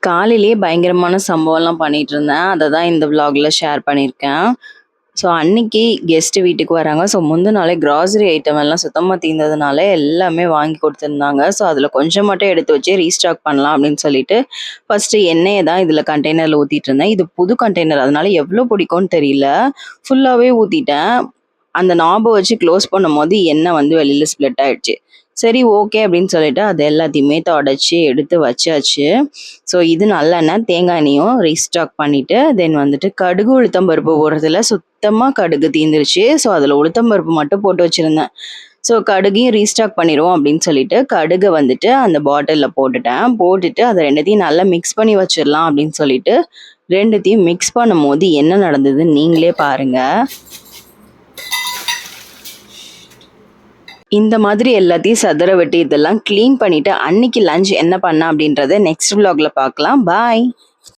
காலையிலேயே பயங்கரமான சம்பவம்லாம் பண்ணிட்டு இருந்தேன். அத தான் இந்த விளாக்ல ஷேர் பண்ணியிருக்கேன். ஸோ அன்னைக்கு கெஸ்ட் வீட்டுக்கு வராங்க. ஸோ முந்தின நாளே கிராசரி ஐட்டம் எல்லாம் சுத்தமா தீர்ந்ததுனால எல்லாமே வாங்கி குடுத்துருந்தாங்க. ஸோ அதில கொஞ்சம் மட்டும் எடுத்து வச்சு ரீஸ்டாக் பண்ணலாம் அப்படின்னு சொல்லிட்டு, ஃபர்ஸ்ட்டு எண்ணெய தான் இதில கண்டெய்னர்ல ஊத்திட்டு இருந்தேன். இது புது கண்டெய்னர் அதனால எவ்வளோ பிடிக்கும்னு தெரியல. ஃபுல்லாவே ஊத்திட்டேன். அந்த நாப வச்சு க்ளோஸ் பண்ணும்போது எண்ணெய் வந்து வெளியில ஸ்ப்ளிட் ஆயிடுச்சு. சரி ஓகே அப்படின்னு சொல்லிட்டு அது எல்லாத்தையுமே தொடச்சு எடுத்து வச்சாச்சு. ஸோ இது நல்லெண்ணெய், தேங்காய் எண்ணெயும் ரீஸ்டாக் பண்ணிட்டு, தென் வந்துட்டு கடுகு, உளுத்தம் பருப்பு போடுறதுல சுத்தமா கடுகு தீர்ந்துருச்சு. ஸோ அதில உளுத்தம் பருப்பு மட்டும் போட்டு வச்சிருந்தேன். ஸோ கடுகையும் ரீஸ்டாக் பண்ணிருவோம் அப்படின்னு சொல்லிட்டு, கடுக வந்துட்டு அந்த பாட்டில்ல போட்டுட்டேன். போட்டுட்டு அத 2த்தையும் நல்லா மிக்ஸ் பண்ணி வச்சிரலாம் அப்படின்னு சொல்லிட்டு, 2த்தையும் மிக்ஸ் பண்ணும்போது என்ன நடந்ததுன்னு நீங்களே பாருங்க. இந்த மாதிரி எல்லாத்தையும் சதற விட்டு இதெல்லாம் கிளீன் பண்ணிட்டு, அன்னைக்கு லஞ்ச் என்ன பண்ணேன் அப்படின்றத நெக்ஸ்ட் விளாக்ல பார்க்கலாம். பாய்.